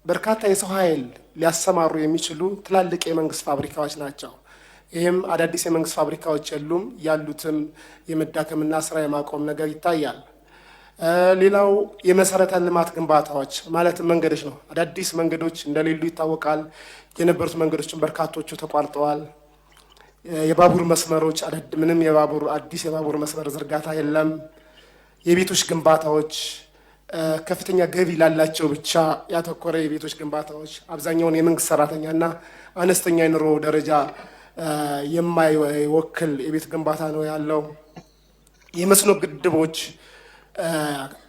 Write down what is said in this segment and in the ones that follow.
በርካታ የሰው ኃይል ሊያሰማሩ የሚችሉ ትላልቅ የመንግስት ፋብሪካዎች ናቸው። ይህም አዳዲስ የመንግስት ፋብሪካዎች የሉም፣ ያሉትም የመዳከምና ስራ የማቆም ነገር ይታያል። ሌላው የመሰረተ ልማት ግንባታዎች ማለትም መንገዶች ነው። አዳዲስ መንገዶች እንደሌሉ ይታወቃል። የነበሩት መንገዶችን በርካቶቹ ተቋርጠዋል። የባቡር መስመሮች ምንም አዲስ የባቡር መስመር ዝርጋታ የለም። የቤቶች ግንባታዎች ከፍተኛ ገቢ ላላቸው ብቻ ያተኮረ የቤቶች ግንባታዎች አብዛኛውን የመንግስት ሰራተኛና አነስተኛ የኑሮ ደረጃ የማይወክል የቤት ግንባታ ነው ያለው። የመስኖ ግድቦች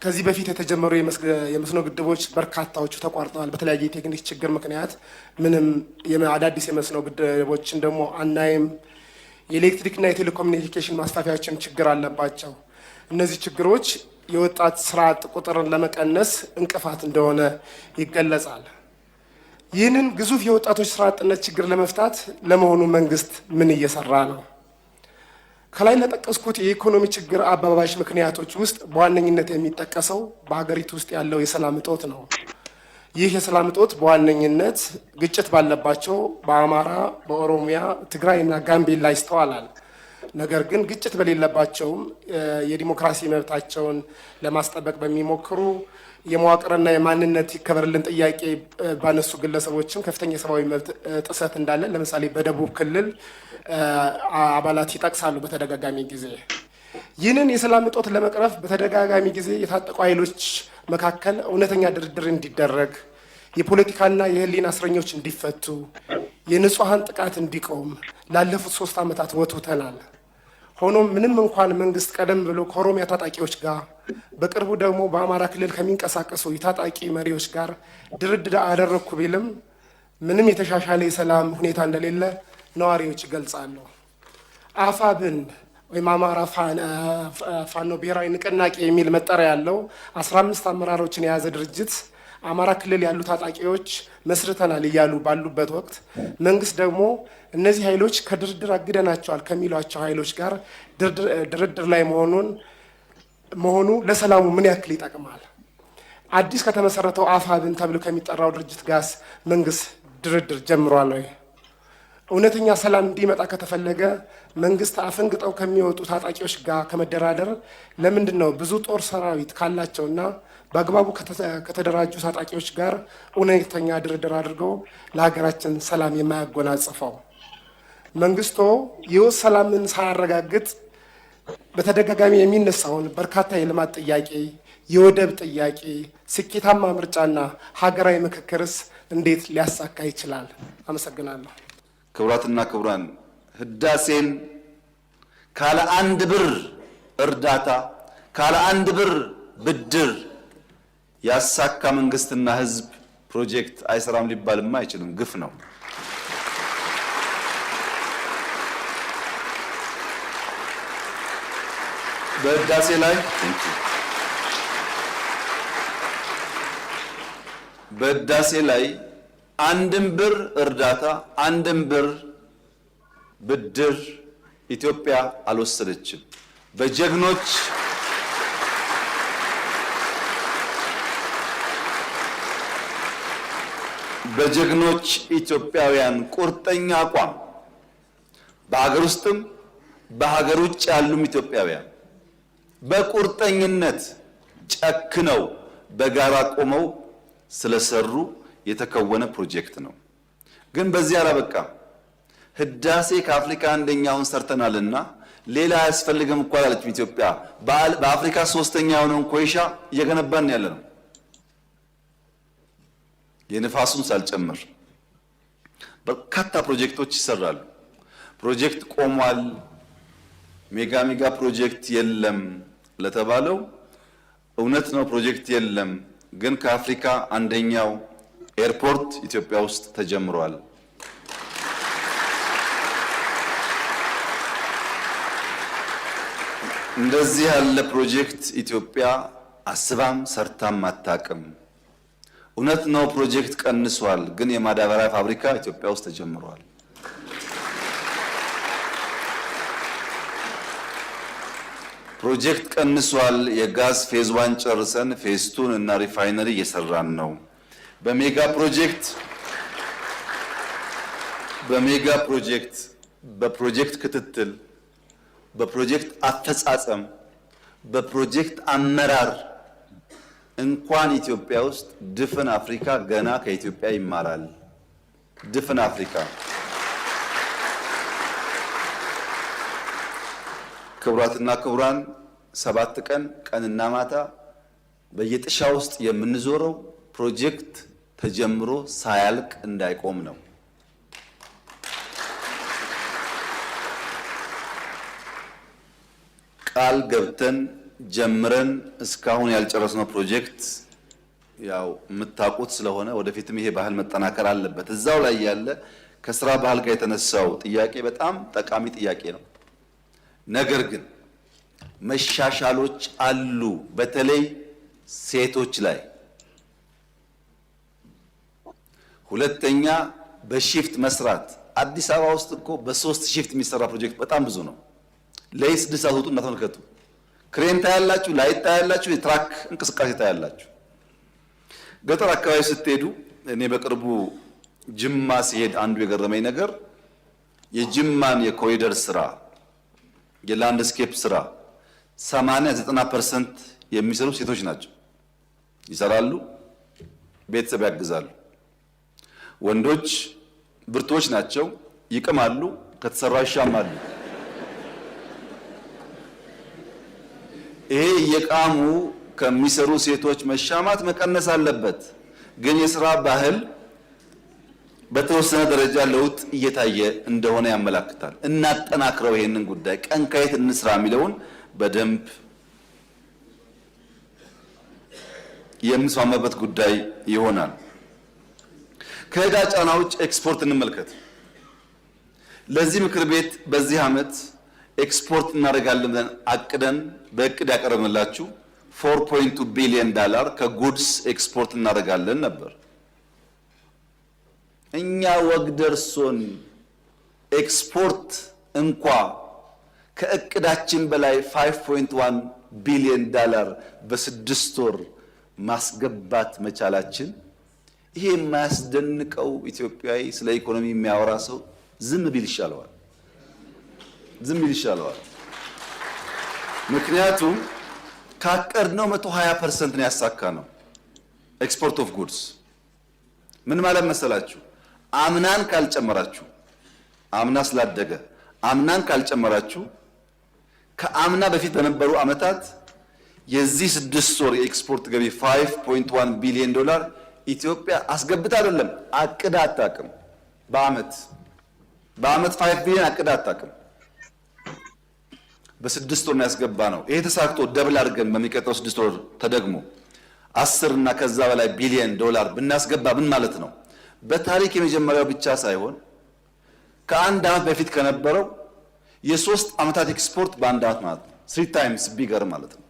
ከዚህ በፊት የተጀመሩ የመስኖ ግድቦች በርካታዎቹ ተቋርጠዋል። በተለያየ የቴክኒክ ችግር ምክንያት ምንም አዳዲስ የመስኖ ግድቦችን ደግሞ አናይም። የኤሌክትሪክና የቴሌኮሙኒኬሽን ማስፋፊያዎችም ችግር አለባቸው። እነዚህ ችግሮች የወጣት ስራ አጥ ቁጥርን ለመቀነስ እንቅፋት እንደሆነ ይገለጻል። ይህንን ግዙፍ የወጣቶች ስራ አጥነት ችግር ለመፍታት ለመሆኑ መንግስት ምን እየሰራ ነው? ከላይ ለጠቀስኩት የኢኮኖሚ ችግር አባባሽ ምክንያቶች ውስጥ በዋነኝነት የሚጠቀሰው በሀገሪቱ ውስጥ ያለው የሰላም እጦት ነው። ይህ የሰላም እጦት በዋነኝነት ግጭት ባለባቸው በአማራ፣ በኦሮሚያ፣ ትግራይና ጋምቤላ ይስተዋላል። ነገር ግን ግጭት በሌለባቸውም የዲሞክራሲ መብታቸውን ለማስጠበቅ በሚሞክሩ የመዋቅርና የማንነት ይከበርልን ጥያቄ ባነሱ ግለሰቦችም ከፍተኛ የሰብአዊ መብት ጥሰት እንዳለ ለምሳሌ በደቡብ ክልል አባላት ይጠቅሳሉ በተደጋጋሚ ጊዜ። ይህንን የሰላም እጦት ለመቅረፍ በተደጋጋሚ ጊዜ የታጠቁ ኃይሎች መካከል እውነተኛ ድርድር እንዲደረግ፣ የፖለቲካና የህሊና እስረኞች እንዲፈቱ፣ የንጹሐን ጥቃት እንዲቆም ላለፉት 3 ዓመታት ወትውተናል። ሆኖም ምንም እንኳን መንግስት ቀደም ብሎ ከኦሮሚያ ታጣቂዎች ጋር በቅርቡ ደግሞ በአማራ ክልል ከሚንቀሳቀሱ የታጣቂ መሪዎች ጋር ድርድር አደረግኩ ቢልም ምንም የተሻሻለ የሰላም ሁኔታ እንደሌለ ነዋሪዎች ይገልጻሉ። አፋብን ወይም አማራ ፋኖ ብሔራዊ ንቅናቄ የሚል መጠሪያ ያለው 15 አመራሮችን የያዘ ድርጅት አማራ ክልል ያሉ ታጣቂዎች መስርተናል እያሉ ባሉበት ወቅት መንግስት ደግሞ እነዚህ ኃይሎች ከድርድር አግደናቸዋል ከሚሏቸው ኃይሎች ጋር ድርድር ላይ መሆኑ ለሰላሙ ምን ያክል ይጠቅማል? አዲስ ከተመሰረተው አፋብን ተብሎ ከሚጠራው ድርጅት ጋር መንግስት ድርድር ጀምሯል ወይ? እውነተኛ ሰላም እንዲመጣ ከተፈለገ መንግስት አፈንግጠው ከሚወጡ ታጣቂዎች ጋር ከመደራደር ለምንድን ነው ብዙ ጦር ሰራዊት ካላቸውና በአግባቡ ከተደራጁ ታጣቂዎች ጋር እውነተኛ ድርድር አድርገው ለሀገራችን ሰላም የማያጎናጽፈው? መንግስቶ የውስጥ ሰላምን ሳያረጋግጥ በተደጋጋሚ የሚነሳውን በርካታ የልማት ጥያቄ፣ የወደብ ጥያቄ፣ ስኬታማ ምርጫና ሀገራዊ ምክክርስ እንዴት ሊያሳካ ይችላል? አመሰግናለሁ። ክቡራትና ክቡራን፣ ህዳሴን ካለ 1 ብር እርዳታ ካለ 1 ብር ብድር ያሳካ መንግስትና ህዝብ ፕሮጀክት አይሰራም ሊባልማ አይችልም። ግፍ ነው። በህዳሴ ላይ 1 ብር እርዳታ 1 ብር ብድር ኢትዮጵያ አልወሰደችም። በጀግኖች ኢትዮጵያውያን ቁርጠኛ አቋም በሀገር ውስጥም በሀገር ውጭ ያሉም ኢትዮጵያውያን በቁርጠኝነት ጨክነው በጋራ ቆመው ስለሰሩ የተከወነ ፕሮጀክት ነው። ግን በዚህ አላበቃም። ህዳሴ ከአፍሪካ አንደኛውን ሰርተናልና ሌላ አያስፈልግም እኮ አላለችም ኢትዮጵያ። በአፍሪካ 3ኛ የሆነውን ኮይሻ እየገነባን ያለ ነው። የንፋሱን ሳልጨምር በርካታ ፕሮጀክቶች ይሰራሉ። ፕሮጀክት ቆሟል፣ ሜጋ ፕሮጀክት የለም ለተባለው እውነት ነው፣ ፕሮጀክት የለም። ግን ከአፍሪካ አንደኛው ኤርፖርት ኢትዮጵያ ውስጥ ተጀምሯል። እንደዚህ ያለ ፕሮጀክት ኢትዮጵያ አስባም ሰርታም አታውቅም። እውነት ነው ፕሮጀክት ቀንሷል፣ ግን የማዳበሪያ ፋብሪካ ኢትዮጵያ ውስጥ ተጀምሯል። ፕሮጀክት ቀንሷል። የጋዝ ፌዝ 1 ጨርሰን ፌዝ 2 እና ሪፋይነሪ እየሰራን ነው። በሜጋ ፕሮጀክት በፕሮጀክት ክትትል፣ በፕሮጀክት አፈጻጸም፣ በፕሮጀክት አመራር እንኳን ኢትዮጵያ ውስጥ ድፍን አፍሪካ ገና ከኢትዮጵያ ይማራል። ድፍን አፍሪካ። ክቡራትና ክቡራን 7 ቀን ቀንና ማታ በየጥሻ ውስጥ የምንዞረው ፕሮጀክት ተጀምሮ ሳያልቅ እንዳይቆም ነው። ቃል ገብተን ጀምረን እስካሁን ያልጨረስነው ፕሮጀክት ያው የምታውቁት ስለሆነ ወደፊትም ይሄ ባህል መጠናከር አለበት። እዛው ላይ ያለ ከስራ ባህል ጋር የተነሳው ጥያቄ በጣም ጠቃሚ ጥያቄ ነው። ነገር ግን መሻሻሎች አሉ። በተለይ ሴቶች ላይ። ሁለተኛ በሺፍት መስራት። አዲስ አበባ ውስጥ እኮ በ3 ሺፍት የሚሰራ ፕሮጀክት በጣም ብዙ ነው። ለይ 6 ሰዓት ወጡ እና ተመልከቱ። ክሬን ታያላችሁ፣ ላይት ታያላችሁ፣ የትራክ እንቅስቃሴ ታያላችሁ። ገጠር አካባቢ ስትሄዱ እኔ በቅርቡ ጅማ ሲሄድ አንዱ የገረመኝ ነገር የጅማን የኮሪደር ስራ የላንድስኬፕ ስራ 80-90% የሚሰሩ ሴቶች ናቸው። ይሰራሉ፣ ቤተሰብ ያግዛሉ። ወንዶች ብርቶች ናቸው፣ ይቅማሉ፣ ከተሰራ ይሻማሉ። ይሄ የቃሙ ከሚሰሩ ሴቶች መሻማት መቀነስ አለበት። ግን የስራ ባህል በተወሰነ ደረጃ ለውጥ እየታየ እንደሆነ ያመላክታል። እናጠናክረው። ይሄንን ጉዳይ ቀን ከየት እንስራ የሚለውን በደንብ የምንስማማበት ጉዳይ ይሆናል። ከዕዳ ጫና ውጭ ኤክስፖርት እንመልከት። ለዚህ ምክር ቤት በዚህ ዓመት ኤክስፖርት እናደርጋለን ብለን አቅደን በእቅድ ያቀረብንላችሁ $4.2 ቢሊዮን ከጉድስ ኤክስፖርት እናደርጋለን ነበር። እኛ ወግ ደርሶን ኤክስፖርት እንኳ ከእቅዳችን በላይ $5.1 ቢሊዮን በ6 ወር ማስገባት መቻላችን ይሄ የማያስደንቀው ኢትዮጵያዊ ስለ ኢኮኖሚ የሚያወራ ሰው ዝም ቢል ይሻለዋል። ዝም ቢል ይሻለዋል። ምክንያቱም ካቀድነው 120% ነው ያሳካነው። ኤክስፖርት ኦፍ ጉድስ ምን ማለት መሰላችሁ? አምናን ካልጨመራችሁ፣ አምና ስላደገ አምናን ካልጨመራችሁ ከአምና በፊት በነበሩ ዓመታት የዚህ 6 ወር የኤክስፖርት ገቢ $5.1 ቢሊዮን ኢትዮጵያ አስገብታ አይደለም አቅዳ አታውቅም። በአመት 5 ቢሊዮን አቅዳ አታውቅም። በ6 ወር ነው ያስገባ ነው። ይሄ ተሳክቶ ደብል አድርገን በሚቀጥለው 6 ወር ተደግሞ 10 እና ከዛ በላይ ቢሊዮን ብናስገባ ምን ማለት ነው? በታሪክ የመጀመሪያው ብቻ ሳይሆን ከአንድ ዓመት በፊት ከነበረው የ3 ዓመታት ኤክስፖርት በአንድ ዓመት ማለት ነው 3 ታይምስ ቢገር ማለት ነው።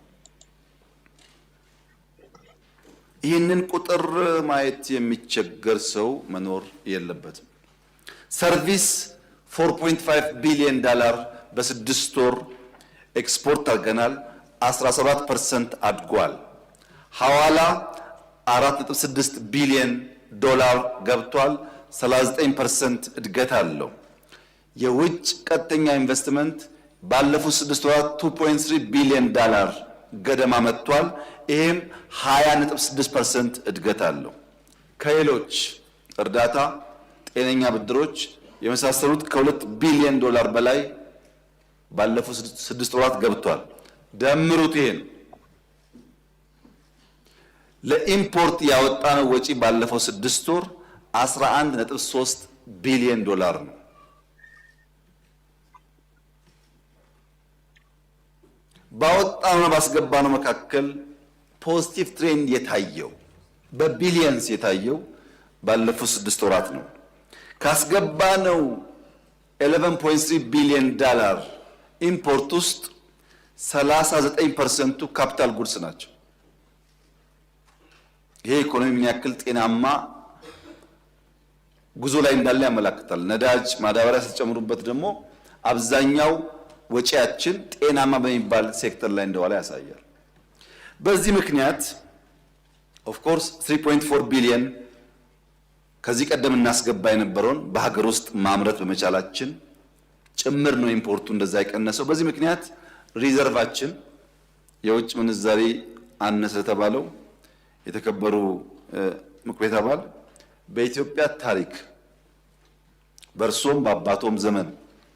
ይህንን ቁጥር ማየት የሚቸገር ሰው መኖር የለበትም። ሰርቪስ $4.5 ቢሊዮን በ6 ወር ኤክስፖርት አድርገናል። 17% አድጓል። ሐዋላ $4.6 ቢሊዮን ገብቷል። 39% እድገት አለው። የውጭ ቀጥተኛ ኢንቨስትመንት ባለፉት 6 ወራት $2.3 ቢሊዮን ገደማ መጥቷል። ይሄም 20.6% እድገት አለው። ከሌሎች እርዳታ፣ ጤነኛ ብድሮች የመሳሰሉት $2 ቢሊዮን በላይ ባለፉት 6 ወራት ገብቷል። ደምሩት። ይሄን ለኢምፖርት ያወጣነው ወጪ ባለፈው 6 ወር $11.3 ቢሊዮን ነው። ባወጣነው ባስገባነው መካከል ፖዚቲቭ ትሬንድ የታየው በቢሊየንስ የታየው ባለፉት 6 ወራት ነው። ካስገባነው $11.3 ቢሊዮን ኢምፖርት ውስጥ 39%ቱ ካፒታል ጉድስ ናቸው። ይሄ ኢኮኖሚ ምን ያክል ጤናማ ጉዞ ላይ እንዳለ ያመለክታል። ነዳጅ፣ ማዳበሪያ ሲጨምሩበት ደግሞ አብዛኛው ወጪያችን ጤናማ በሚባል ሴክተር ላይ እንደዋለ ያሳያል። በዚህ ምክንያት ኦፍ ኮርስ $3.4 ቢሊዮን ከዚህ ቀደም እናስገባ የነበረውን በሀገር ውስጥ ማምረት በመቻላችን ጭምር ነው ኢምፖርቱ እንደዛ የቀነሰው። በዚህ ምክንያት ሪዘርቫችን የውጭ ምንዛሪ አነሰ ተባለው የተከበሩ ምክር ቤት አባል በኢትዮጵያ ታሪክ በእርሶም በአባቶም ዘመን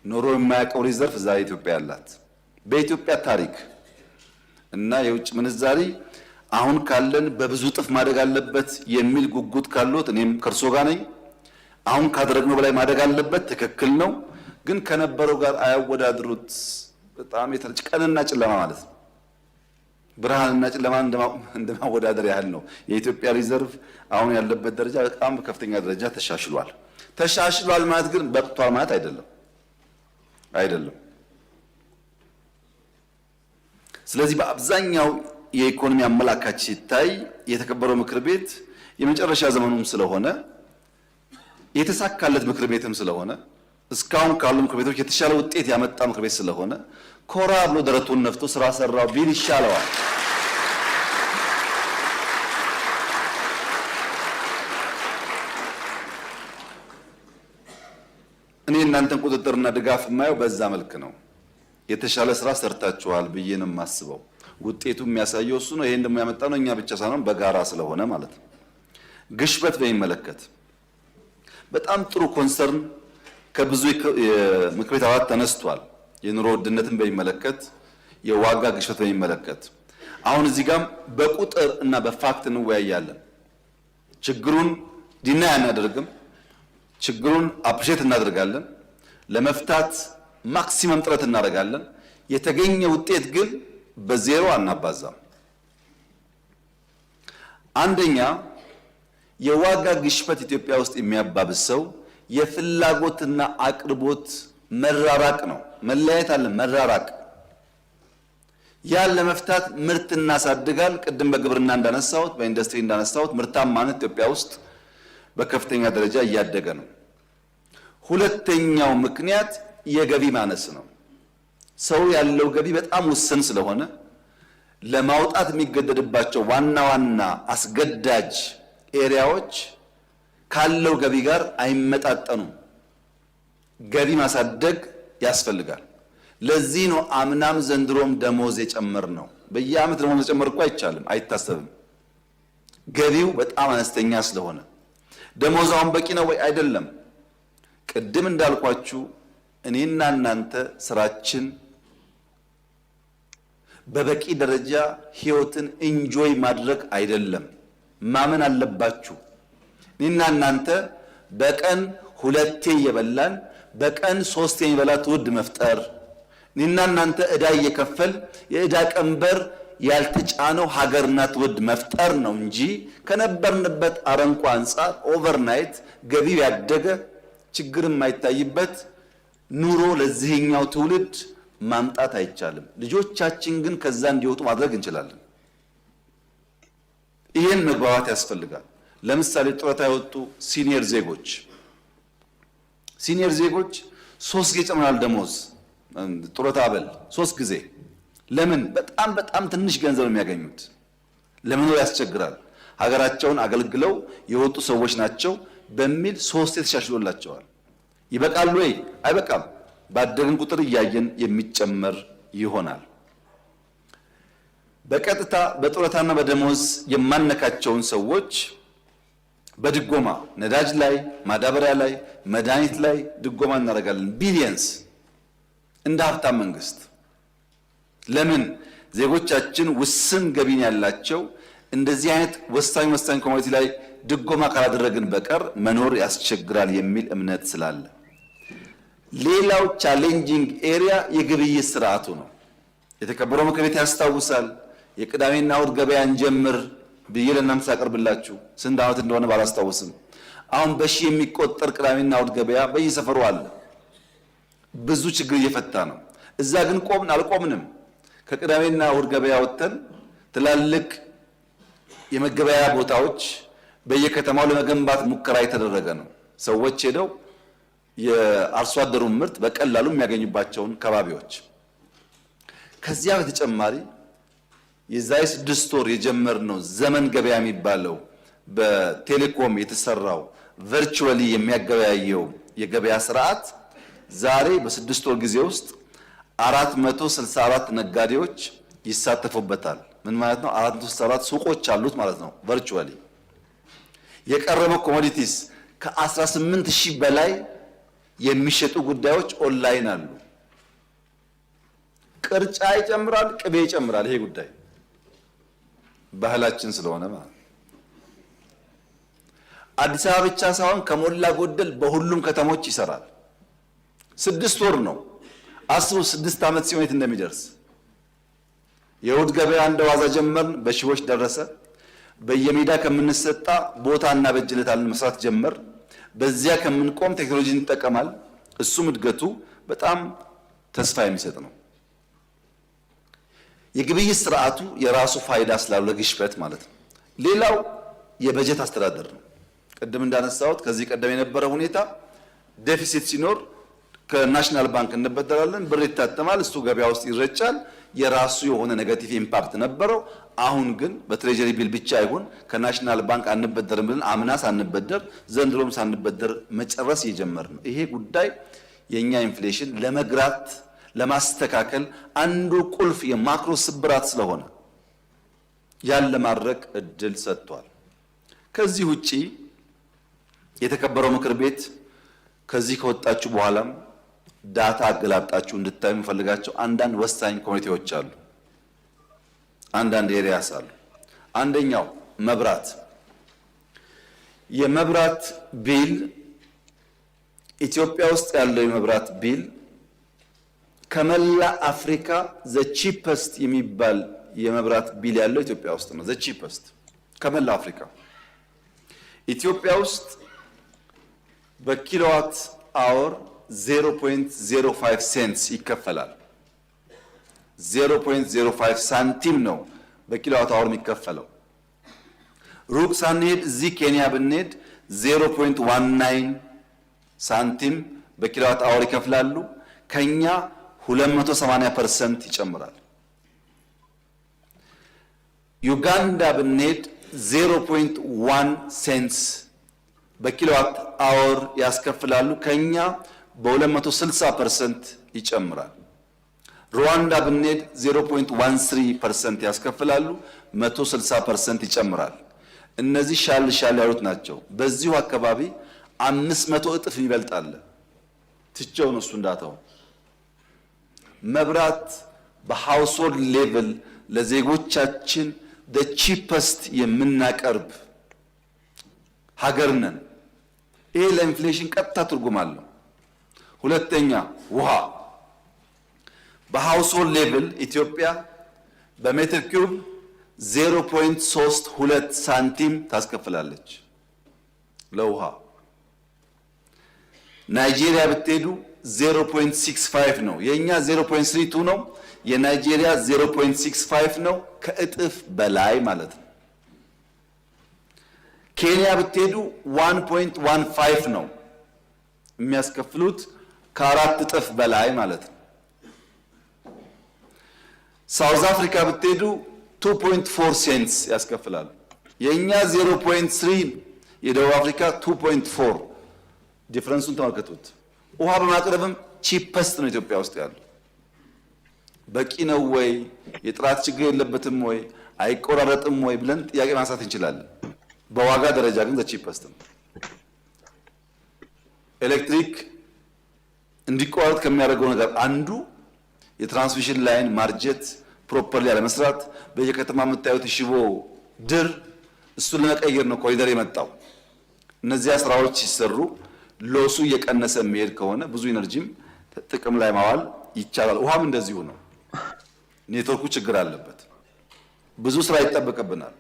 ኖሮ የማያውቀው ሪዘርቭ ዛሬ ኢትዮጵያ ያላት በኢትዮጵያ ታሪክ እና የውጭ ምንዛሪ አሁን ካለን በብዙ ጥፍ ማደግ አለበት የሚል ጉጉት ካሉት እኔም ከርሶ ጋር ነኝ። አሁን ካደረግነው በላይ ማደግ አለበት፣ ትክክል ነው። ግን ከነበረው ጋር አያወዳድሩት። በጣም ቀንና ጨለማ ማለት ነው። ብርሃንና ጨለማ እንደማወዳደር ያህል ነው። የኢትዮጵያ ሪዘርቭ አሁን ያለበት ደረጃ በጣም በከፍተኛ ደረጃ ተሻሽሏል። ተሻሽሏል ማለት ግን በቅቷል ማለት አይደለም። ስለዚህ በአብዛኛው የኢኮኖሚ አመላካች ሲታይ የተከበረው ምክር ቤት የመጨረሻ ዘመኑም ስለሆነ የተሳካለት ምክር ቤትም ስለሆነ እስካሁን ካሉ ምክር ቤቶች የተሻለ ውጤት ያመጣ ምክር ቤት ስለሆነ ኮራ ብሎ ደረቱን ነፍቶ ስራ ሰራው ቢል ይሻለዋል። እኔ እናንተን ቁጥጥርና ድጋፍ የማየው በዛ መልክ ነው። የተሻለ ስራ ሰርታችኋል ብዬ ነው የማስበው። ውጤቱ የሚያሳየው እሱ ነው። ይሄን ደግሞ ያመጣው ነው እኛ ብቻ ሳይሆን በጋራ ስለሆነ ማለት ነው። ግሽበት በሚመለከት በጣም ጥሩ ኮንሰርን ከብዙ የምክር ቤት አባላት ተነስቷል። የኑሮ ውድነትን በሚመለከት የዋጋ ግሽበት በሚመለከት አሁን እዚህ ጋር በቁጥር እና በፋክት እንወያያለን። ችግሩን ዲናይ አናደርግም። ችግሩን አፕሪሼት እናደርጋለን። ለመፍታት ማክሲመም ጥረት እናደርጋለን። የተገኘ ውጤት ግን በዜሮ አናባዛም። አንደኛ የዋጋ ግሽበት ኢትዮጵያ ውስጥ የሚያባብሰው የፍላጎትና አቅርቦት መራራቅ ነው። መለያየት አለ፣ መራራቅ። ያን ለመፍታት ምርት እናሳድጋል። ቅድም በግብርና እንዳነሳሁት፣ በኢንዱስትሪ እንዳነሳሁት ምርታማነት ኢትዮጵያ ውስጥ በከፍተኛ ደረጃ እያደገ ነው። ሁለተኛው ምክንያት የገቢ ማነስ ነው። ሰው ያለው ገቢ በጣም ውስን ስለሆነ ለማውጣት የሚገደድባቸው ዋና ዋና አስገዳጅ ኤሪያዎች ካለው ገቢ ጋር አይመጣጠኑም። ገቢ ማሳደግ ያስፈልጋል። ለዚህ ነው አምናም ዘንድሮም ደሞዝ የጨመር ነው። በየዓመት ደሞዝ መጨመር እኮ አይቻልም፣ አይታሰብም። ገቢው በጣም አነስተኛ ስለሆነ ደሞዛውን በቂ ነው ወይ? አይደለም። ቅድም እንዳልኳችሁ እኔና እናንተ ስራችን በበቂ ደረጃ ህይወትን ኢንጆይ ማድረግ አይደለም። ማመን አለባችሁ። እኔና እናንተ በቀን 2 እየበላን በቀን 3 የሚበላ ትውልድ መፍጠር፣ እኔና እናንተ ዕዳ እየከፈል የዕዳ ቀንበር ያልተጫነው ሀገርና ትውልድ መፍጠር ነው እንጂ ከነበርንበት አረንቋ አንጻር ኦቨርናይት ገቢው ያደገ ችግር የማይታይበት ኑሮ ለዚህኛው ትውልድ ማምጣት አይቻልም። ልጆቻችን ግን ከዛ እንዲወጡ ማድረግ እንችላለን። ይሄን መግባባት ያስፈልጋል። ለምሳሌ ጡረታ የወጡ ሲኒየር ዜጎች 3 ጊዜ ጨምራል ደሞዝ ጡረታ አበል 3 ጊዜ። ለምን? በጣም ትንሽ ገንዘብ የሚያገኙት ለመኖር ያስቸግራል። ሀገራቸውን አገልግለው የወጡ ሰዎች ናቸው በሚል 3 ተሻሽሎላቸዋል። ይበቃል ወይ? አይበቃም። ባደግን ቁጥር እያየን የሚጨመር ይሆናል። በቀጥታ በጡረታና በደሞዝ የማነካቸውን ሰዎች በድጎማ ነዳጅ ላይ፣ ማዳበሪያ ላይ፣ መድኃኒት ላይ ድጎማ እናደርጋለን። ቢሊየንስ እንደ ሀብታም መንግስት። ለምን? ዜጎቻችን ውስን ገቢን ያላቸው እንደዚህ አይነት ወሳኝ ኮሞዲቲ ላይ ድጎማ ካላደረግን በቀር መኖር ያስቸግራል የሚል እምነት ስላለ። ሌላው ቻሌንጂንግ ኤሪያ የግብይት ስርዓቱ ነው። የተከበረው ምክር ቤት ያስታውሳል። የቅዳሜና እሁድ ገበያ እንጀምር ብዬ ለእናንተ ሳቀርብላችሁ ስንት ዓመት እንደሆነ ባላስታውስም አሁን በሺህ የሚቆጠር ቅዳሜና እሁድ ገበያ በየሰፈሩ አለ። ብዙ ችግር እየፈታ ነው። እዛ ግን አልቆምንም። ከቅዳሜና እሁድ ገበያ ወጥተን ትላልቅ የመገበያያ ቦታዎች በየከተማው ለመገንባት ሙከራ የተደረገ ነው። ሰዎች ሄደው የአርሶ አደሩን ምርት በቀላሉ የሚያገኙባቸውን ከባቢዎች። ከዚያ በተጨማሪ የዛሬ 6 ወር የጀመርነው ዘመን ገበያ የሚባለው በቴሌኮም የተሰራው ቨርቹዋሊ የሚያገበያየው የገበያ ስርዓት ዛሬ በ6 ወር ጊዜ ውስጥ 464 ነጋዴዎች ይሳተፉበታል። ምን ማለት ነው? 464 ሱቆች አሉት ማለት ነው። ቨርቹዋሊ የቀረበው ኮሞዲቲስ ከ18000 በላይ የሚሸጡ ጉዳዮች ኦንላይን አሉ። ቅርጫ ይጨምራል፣ ቅቤ ይጨምራል። ይሄ ጉዳይ ባህላችን ስለሆነ ማለት ነው። አዲስ አበባ ብቻ ሳይሆን ከሞላ ጎደል በሁሉም ከተሞች ይሰራል። 6 ወር ነው። አስቡ 6 ዓመት ሲሆን የት እንደሚደርስ። የእሑድ ገበያ እንደ ዋዛ ጀመርን፣ በሺዎች ደረሰ። በየሜዳ ከምንሰጣ ቦታ እና በጅለታልን መስራት ጀመር። በዚያ ከምንቆም ቴክኖሎጂ እንጠቀማል። እሱም እድገቱ በጣም ተስፋ የሚሰጥ ነው። የግብይት ስርዓቱ የራሱ ፋይዳ ስላለው ለግሽበት ማለት ነው። ሌላው የበጀት አስተዳደር ነው። ቅድም እንዳነሳሁት ከዚህ ቀደም የነበረ ሁኔታ ዴፊሲት ሲኖር ከናሽናል ባንክ እንበደራለን፣ ብር ይታተማል፣ እሱ ገበያ ውስጥ ይረጫል። የራሱ የሆነ ኔጋቲቭ ኢምፓክት ነበረው። አሁን ግን በትሬጀሪ ቢል ብቻ አይሆን ከናሽናል ባንክ አንበደርም ብለን አምና ሳንበደር ዘንድሮም ሳንበደር መጨረስ እየጀመርን ነው። ይሄ ጉዳይ የኛ ኢንፍሌሽን ለመግራት ለማስተካከል አንዱ ቁልፍ የማክሮ ስብራት ስለሆነ ያን ለማድረግ እድል ሰጥቷል። ከዚህ ውጪ የተከበረው ምክር ቤት ከዚህ ከወጣችሁ በኋላም ዳታ አገላብጣችሁ እንድታዩ የምፈልጋቸው አንዳንድ ወሳኝ ኮሚቴዎች አሉ። አንዳንድ ኤሪያስ አሉ። አንደኛው መብራት። የመብራት ቢል ኢትዮጵያ ውስጥ ያለው የመብራት ቢል ከመላ አፍሪካ ዘ ቺፐስት የሚባል የመብራት ቢል ያለው ኢትዮጵያ ውስጥ ነው። ዘ ቺፐስት ከመላ አፍሪካ። ኢትዮጵያ ውስጥ በኪሎዋት አወር 0.05 ሴንትስ ይከፈላል። 0.05 ሳንቲም ነው በኪሎዋት አወር የሚከፈለው። ሩቅ ሳንሄድ እዚህ ኬንያ ብንሄድ 0.19 ሳንቲም በኪሎዋት አወር ይከፍላሉ። ከኛ 280% ይጨምራል። ዩጋንዳ ብንሄድ 0.1 ሴንትስ በኪሎዋት አወር ያስከፍላሉ። ከኛ በ260% ይጨምራል። ሩዋንዳ ብንሄድ 0.13% ያስከፍላሉ፣ 160% ይጨምራል። እነዚህ ሻል ያሉት ናቸው። በዚሁ አካባቢ 500 እጥፍ ይበልጣል። ትቼው ነው እሱ እንዳታው። መብራት በሃውስሆልድ ሌቭል ለዜጎቻችን the cheapest የምናቀርብ ሀገር ነን። ይሄ ለኢንፍሌሽን ቀጥታ ትርጉም አለው። ሁለተኛ ውሃ። በሃውስሆልድ ሌቭል ኢትዮጵያ በሜትር ኪዩብ 0.32 ሳንቲም ታስከፍላለች ለውሃ። ናይጄሪያ ብትሄዱ 0.65 ነው። የኛ 0.32 ነው። የናይጄሪያ 0.65 ነው። ከእጥፍ በላይ ማለት ነው። ኬንያ ብትሄዱ 1.15 ነው የሚያስከፍሉት፣ ከአራት እጥፍ በላይ ማለት ነው። ሳውዝ አፍሪካ ብትሄዱ 2.4 ሴንትስ ያስከፍላሉ። የኛ 0.3፣ የደቡብ አፍሪካ 2.4። ዲፍረንሱን ተመልከቱት። ውሃ በማቅረብም ቺፐስት ነው ኢትዮጵያ ውስጥ ያለው። በቂ ነው ወይ? የጥራት ችግር የለበትም ወይ? አይቆራረጥም ወይ ብለን ጥያቄ ማንሳት እንችላለን። በዋጋ ደረጃ ግን ቺፐስት ነው። ኤሌክትሪክ እንዲቋረጥ ከሚያደርገው ነገር አንዱ የትራንስሚሽን ላይን ማርጀት ፕሮፐርሊ ያለመስራት፣ በየከተማ የምታዩት ሽቦ ድር፣ እሱን ለመቀየር ነው ኮሪደር የመጣው። እነዚያ ስራዎች ሲሰሩ ሎሱ እየቀነሰ የሚሄድ ከሆነ ብዙ ኢነርጂም ጥቅም ላይ ማዋል ይቻላል። ውሃም እንደዚሁ ነው። ኔትወርኩ ችግር አለበት። ብዙ ስራ ይጠበቅብናል።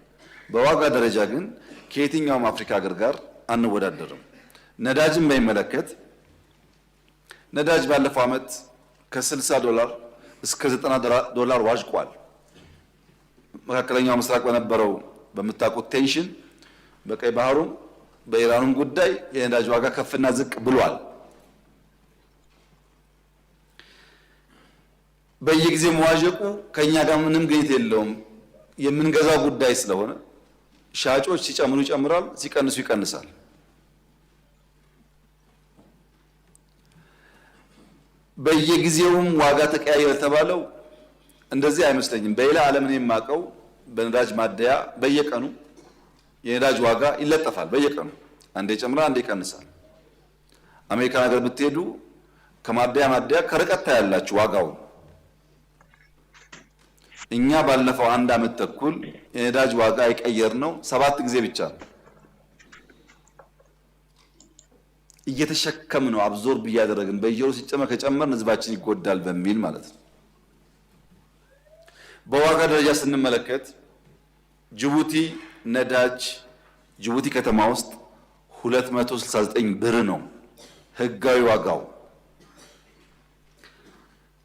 በዋጋ ደረጃ ግን ከየትኛውም አፍሪካ ሀገር ጋር አንወዳደርም። ነዳጅን በሚመለከት ነዳጅ ባለፈው ዓመት ከ$60 እስከ $90 ዋዥቋል። መካከለኛው ምስራቅ በነበረው በምታውቁት ቴንሽን፣ በቀይ ባህሩም በኢራኑም ጉዳይ የነዳጅ ዋጋ ከፍና ዝቅ ብሏል። በየጊዜው መዋዠቁ ከኛ ጋር ምንም ግንኙነት የለውም። የምንገዛው ጉዳይ ስለሆነ ሻጮች ሲጨምሩ ይጨምራል፣ ሲቀንሱ ይቀንሳል። በየጊዜውም ዋጋ ተቀያየረ የተባለው እንደዚህ አይመስለኝም። በሌላ ዓለም እኔ የማውቀው በነዳጅ ማደያ በየቀኑ የነዳጅ ዋጋ ይለጠፋል። በየቀኑ አንዴ ይጨምራል፣ አንዴ ይቀንሳል። አሜሪካን ሀገር ብትሄዱ ከማደያ ማደያ ከርቀት ታያላችሁ ዋጋውን። እኛ ባለፈው 1 ዓመት ተኩል የነዳጅ ዋጋ የቀየርነው 7 ጊዜ ብቻ ነው። እየተሸከም ነው፣ አብዞርብ እያደረግን በየወሩ ሲጨመር ከጨመርን ህዝባችን ይጎዳል በሚል ማለት ነው። በዋጋ ደረጃ ስንመለከት ጅቡቲ ነዳጅ ጅቡቲ ከተማ ውስጥ 269 ብር ነው ህጋዊ ዋጋው።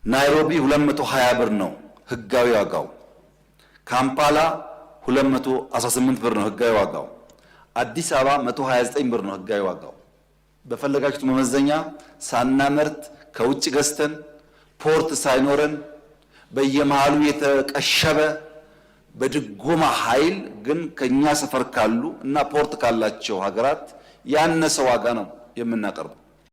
ናይሮቢ 220 ብር ነው ህጋዊ ዋጋው። ካምፓላ 218 ብር ነው ህጋዊ ዋጋው። አዲስ አበባ 129 ብር ነው ህጋዊ ዋጋው። በፈለጋችሁት መመዘኛ ሳናመርት ከውጭ ገዝተን ፖርት ሳይኖረን በየመሃሉ የተቀሸበ በድጎማ ኃይል ግን ከኛ ሰፈር ካሉ እና ፖርት ካላቸው ሀገራት ያነሰ ዋጋ ነው የምናቀርበው።